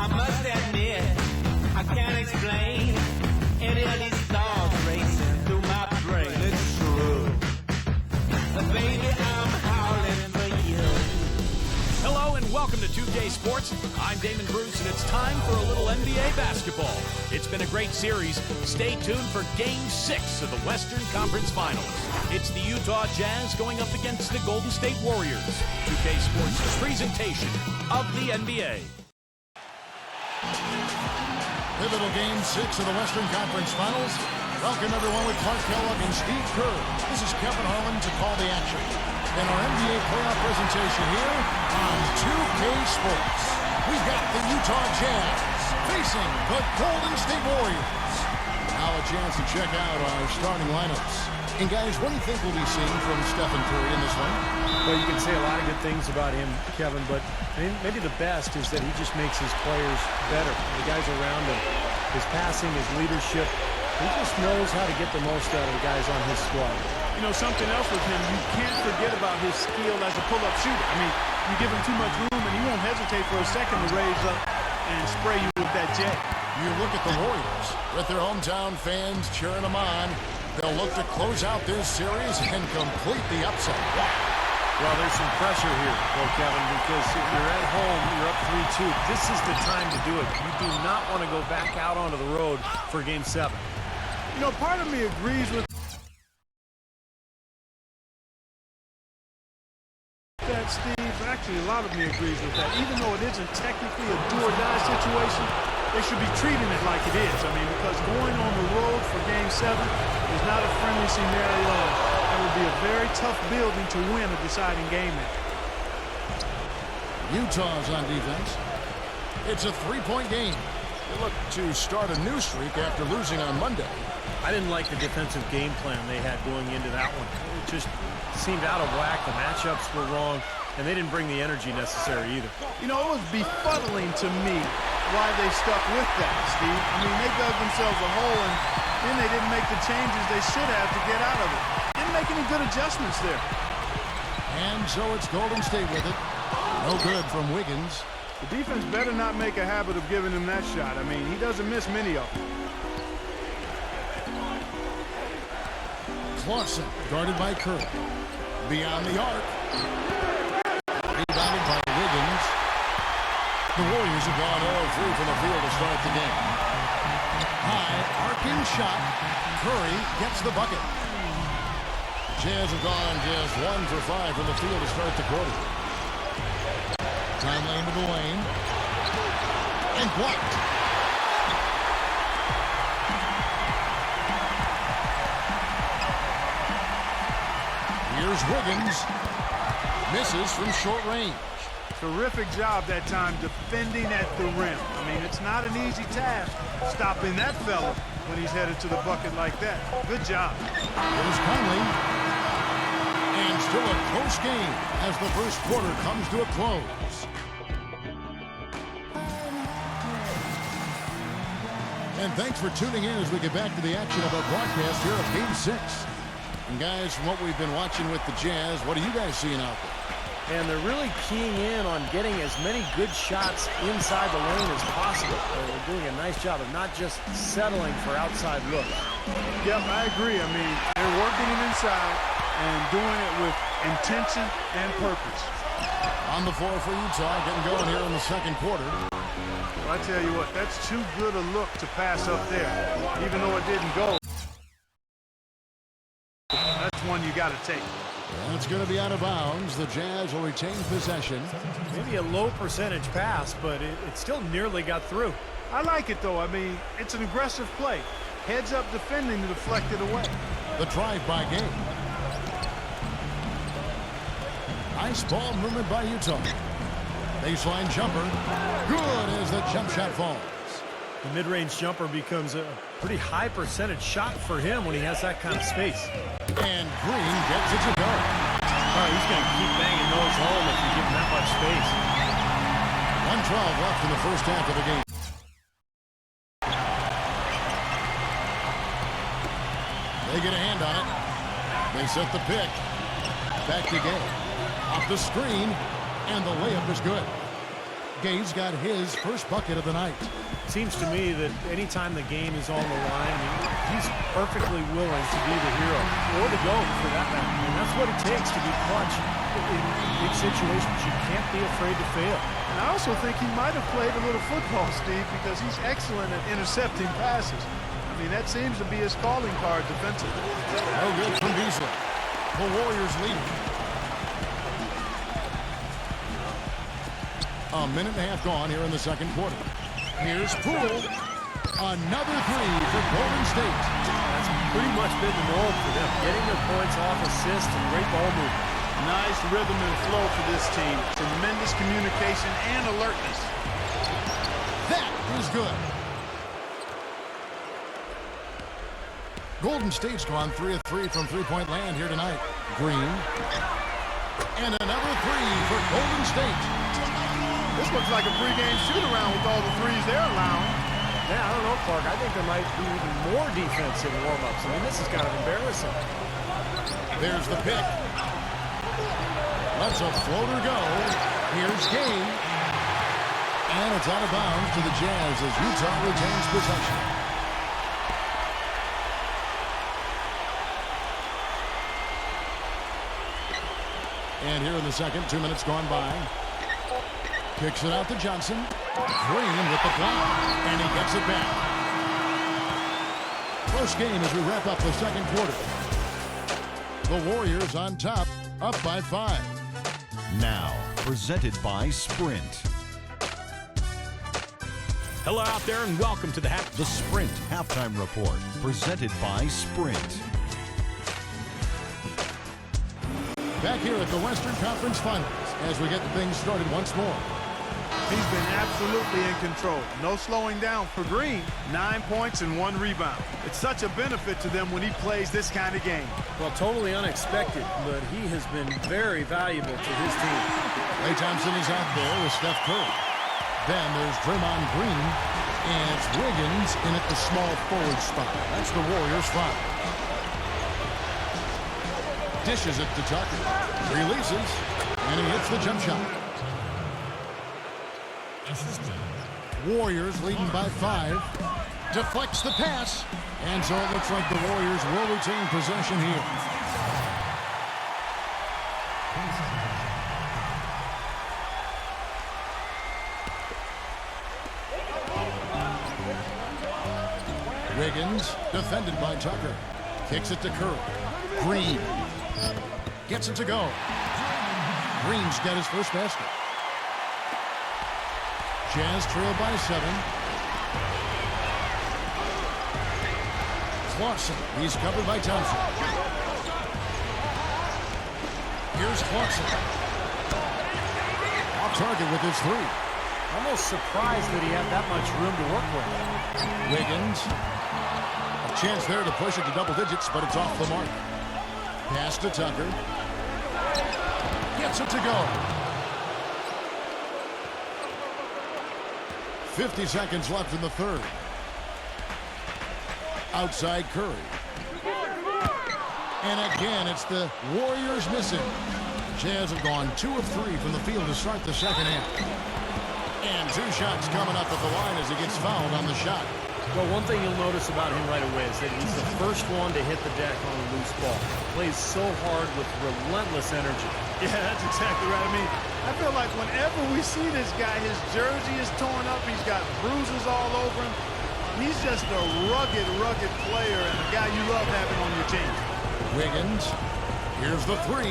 I must admit, I can't explain any of these thoughts racing through my brain. It's true. But baby, I'm howling for you. Hello and welcome to 2K Sports. I'm Damon Bruce and it's time for a little NBA basketball. It's been a great series. Stay tuned for Game 6 of the Western Conference Finals. It's the Utah Jazz going up against the Golden State Warriors. 2K Sports' presentation of the NBA. Pivotal Game 6 of the Western Conference Finals. Welcome everyone with Clark Kellogg and Steve Kerr. This is Kevin Harlan to call the action in our NBA playoff presentation here on 2K Sports. We've got the Utah Jazz facing the Golden State Warriors. Now a chance to check out our starting lineups. And guys, what do you think we'll be seeing from Stephen Curry in this one? Well, you can say a lot of good things about him, Kevin, but maybe the best is that he just makes his players better. The guys around him, his passing, his leadership, he just knows how to get the most out of the guys on his squad. You know, something else with him, you can't forget about his skill as a pull-up shooter. I mean, you give him too much room and he won't hesitate for a second to raise up and spray you with that jet. You look at the Warriors with their hometown fans cheering them on. They'll look to close out this series and complete the upset. Well, there's some pressure here, though, Kevin, because if you're at home, you're up 3-2. This is the time to do it. You do not want to go back out onto the road for Game 7. You know, part of me agrees with that, Steve. Actually, a lot of me agrees with that. Even though it isn't technically a do-or-die situation, they should be treating it like it is. I mean, because going on the road for Game 7 is not a friendly scenario. That would be a very tough building to win a deciding game in. Utah's on defense. It's a three-point game. They look to start a new streak after losing on Monday. I didn't like the defensive game plan they had going into that one. It just seemed out of whack. The matchups were wrong, and they didn't bring the energy necessary either. You know, it was befuddling to me why they stuck with that, Steve. I mean, they dug themselves a hole, and then they didn't make the changes they should have to get out of it. Didn't make any good adjustments there. And so it's Golden State with it. No good from Wiggins. The defense better not make a habit of giving him that shot. I mean, he doesn't miss many of them. Clausen guarded by Curry. Beyond the arc. Rebounded by Wiggins. The Warriors have gone 0-3 from the field to start the game. High arcing shot. Curry gets the bucket. Jazz have gone just 1 for 5 from the field to start the quarter. Time lane to the lane. And blocked. Here's Wiggins. Misses from short range. Terrific job that time defending at the rim. I mean, it's not an easy task stopping that fella when he's headed to the bucket like that. Good job. Here's Conley. And still a close game as the first quarter comes to a close. And thanks for tuning in as we get back to the action of our broadcast here of Game 6. And guys, from what we've been watching with the Jazz, what are you guys seeing out there? And they're really keying in on getting as many good shots inside the lane as possible. They're doing a nice job of not just settling for outside looks. Yep, I agree. I mean, they're working it inside and doing it with intention and purpose. On the floor for Utah, getting going here in the second quarter. Well, I tell you what, that's too good a look to pass up there. Even though it didn't go, that's one you got to take. And it's going to be out of bounds. The Jazz will retain possession. Maybe a low percentage pass, but it still nearly got through. I like it, though. I mean, it's an aggressive play. Heads up defending to deflect it away. The drive-by game. Nice ball movement by Utah. Baseline jumper. Good as the jump shot falls. The mid-range jumper becomes a pretty high percentage shot for him when he has that kind of space. And Green gets it to go. Oh, he's going to keep banging those home if you give him that much space. 1:12 left in the first half of the game. They get a hand on it. They set the pick. Back to Gay. Off the screen. And the layup is good. Gay's got his first bucket of the night. Seems to me that anytime the game is on the line, I mean, he's perfectly willing to be the hero, or the GOAT for that matter. And that's what it takes to be clutch in big situations. You can't be afraid to fail. And I also think he might have played a little football, Steve, because he's excellent at intercepting passes. I mean, that seems to be his calling card defensively. No good from Beasley. The Warriors lead. A minute and a half gone here in the second quarter. Here's Poole. Another three for Golden State. That's pretty much been the norm for them. Getting their points off assists and great ball movement. Nice rhythm and flow for this team. Tremendous communication and alertness. That is good. Golden State's gone 3 of 3 from three-point land here tonight. Green. And another three for Golden State. This looks like a pregame shoot-around with all the threes they're allowing. Yeah, I don't know, Clark. I think there might be even more defense in warm-ups. I mean, this is kind of embarrassing. There's the pick. Lets a floater go. Here's Gay. And it's out of bounds to the Jazz as Utah retains possession. And here in the second, 2 minutes gone by. Kicks it out to Johnson. Green with the block. And he gets it back. Close game as we wrap up the second quarter. The Warriors on top, up by 5. Now, presented by Sprint. Hello out there and welcome to The Sprint Halftime Report, presented by Sprint. Back here at the Western Conference Finals as we get things started once more. He's been absolutely in control. No slowing down for Green. 9 points and 1 rebound. It's such a benefit to them when he plays this kind of game. Well, totally unexpected, but he has been very valuable to his team. Klay Thompson is out there with Steph Curry. Then there's Draymond Green, and it's Wiggins in at the small forward spot. That's the Warriors' foul. Dishes it to Tucker. Releases, and he hits the jump shot. Warriors leading by 5. Deflects the pass. And so it looks like the Warriors will retain possession here. Wiggins, defended by Tucker. Kicks it to Curry. Green. Gets it to go. Green's got his first basket. Jazz trail by 7. Clausen, he's covered by Thompson. Here's Clausen. Off target with his 3. Almost surprised that he had that much room to work with. Wiggins. A chance there to push it to double digits, but it's off the mark. Pass to Tucker. Gets it to go. 50 seconds left in the third. Outside Curry. And again, it's the Warriors missing. Jazz have gone 2 of 3 from the field to start the second half. And 2 shots coming up at the line as he gets fouled on the shot. Well, one thing you'll notice about him right away is that he's the first one to hit the deck on a loose ball. Plays so hard with relentless energy. Yeah, that's exactly right. I mean, I feel like whenever we see this guy, his jersey is torn up. He's got bruises all over him. He's just a rugged, rugged player and a guy you love having on your team. Wiggins. Here's the 3.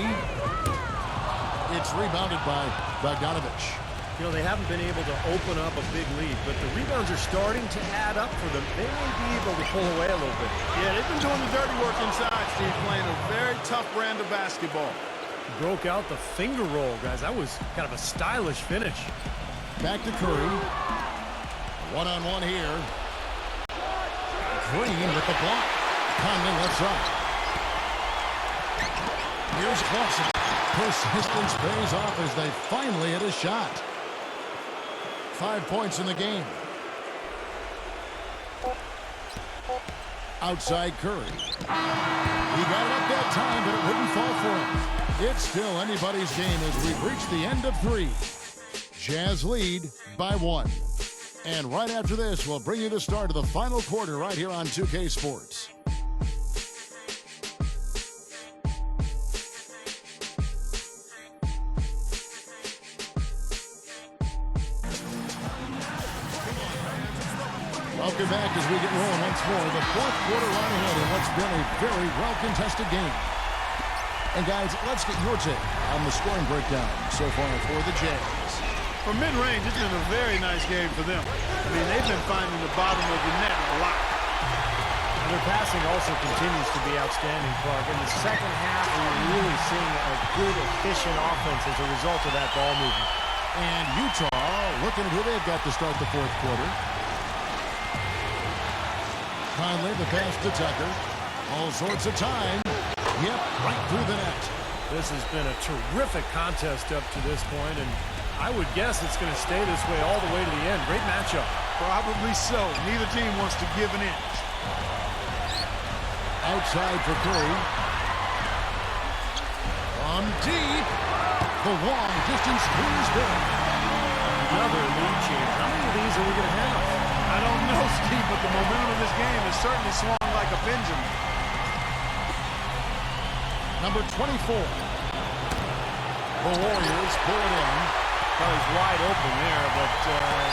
It's rebounded by Bogdanovich. You know, they haven't been able to open up a big lead, but the rebounds are starting to add up for them. They may be able to pull away a little bit. Yeah, they've been doing the dirty work inside, Steve, playing a very tough brand of basketball. Broke out the finger roll, guys. That was kind of a stylish finish. Back to Curry. One-on-one here. Green with the block. Condon left side. Here's Clausen. Persistence pays off as they finally hit a shot. 5 points in the game. Outside Curry. He got it up that time, but it wouldn't fall for him. It's still anybody's game as we've reached the end of 3. Jazz lead by 1. And right after this, we'll bring you the start of the final quarter right here on 2K Sports. Welcome back as we get rolling once more. The fourth quarter line ahead in what's been a very well-contested game. And guys, let's get your take on the scoring breakdown so far for the Jazz. For mid-range, it's been a very nice game for them. I mean, they've been finding the bottom of the net a lot. And their passing also continues to be outstanding, Clark. In the second half, we're really seeing a good, efficient offense as a result of that ball movement. And Utah looking at who they've got to start the fourth quarter. Conley, the pass to Tucker. All sorts of time. Yep, right through the net. This has been a terrific contest up to this point, and I would guess it's going to stay this way all the way to the end. Great matchup. Probably so. Neither team wants to give an inch. Outside for Curry. From deep. The long distance three is good. Another lead change. How many of these are we going to have? I don't know, Steve, but the momentum of this game has certainly swung like a pendulum. Number 24. The Warriors pull it in. Well, he's wide open there, but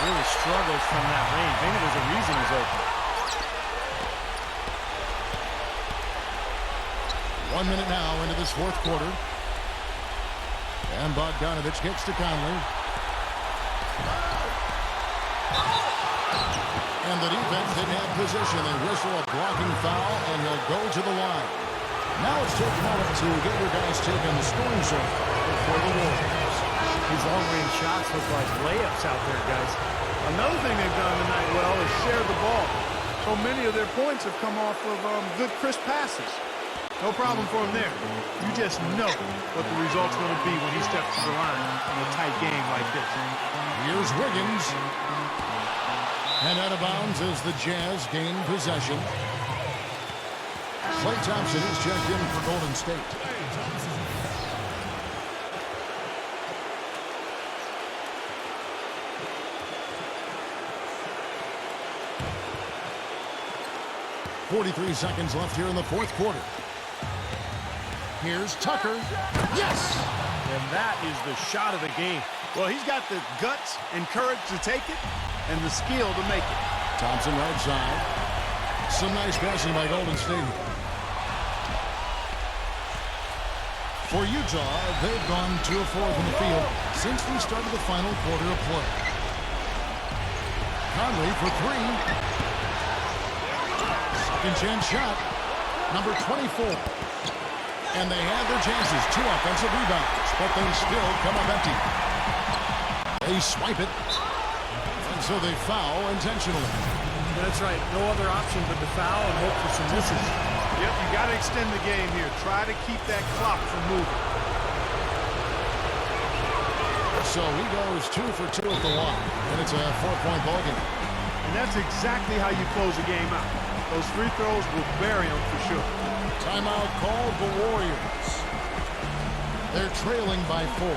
really struggles from that range. Maybe there's a reason he's open. 1 minute now into this fourth quarter. And Bogdanovich gets to Conley. And the defense didn't have position. They whistle a blocking foul, and he'll go to the line. Now it's take a moment to get your guys taking the scoring circle for the Warriors. These long-range shots look like layups out there, guys. Another thing they've done tonight well is share the ball. So many of their points have come off of good, crisp passes. No problem for him there. You just know what the result's going to be when he steps to the line in a tight game like this. Here's Wiggins. And out of bounds as the Jazz gain possession. Klay Thompson is checked in for Golden State. .43 seconds left here in the fourth quarter. Here's Tucker. Yes! And that is the shot of the game. Well, he's got the guts and courage to take it and the skill to make it. Thompson right side. Some nice passing by Golden State. For Utah, they've gone 2 of 4 from the field since we started the final quarter of play. Conley for 3. Second chance shot. Number 24. And they had their chances. 2 offensive rebounds, but they still come up empty. They swipe it. And so they foul intentionally. That's right. No other option but to foul and hope for some misses. Yep, you got to extend the game here. Try to keep that clock from moving. So he goes 2 for 2 at the line, and it's a 4-point ball game. And that's exactly how you close a game out. Those free throws will bury them for sure. Timeout called the Warriors. They're trailing by 4.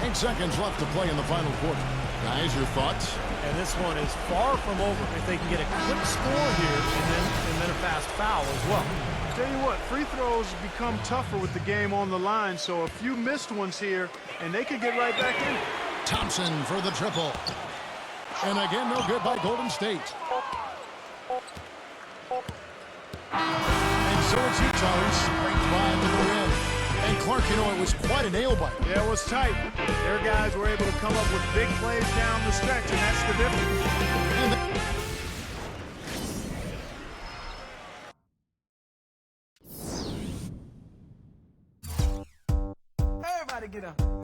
8 seconds left to play in the final quarter. Guys, your thoughts? And this one is far from over if they can get a quick score here and then a fast foul as well. Tell you what, free throws become tougher with the game on the line, so a few missed ones here, and they could get right back in it. Thompson for the triple. And again, no good by Golden State. And so it's Utah who scraped by to the win. And Clark, you know, it was quite a nail-biter. Yeah, it was tight. Their guys were able to come up with big plays down the stretch, and that's the difference. Everybody get up.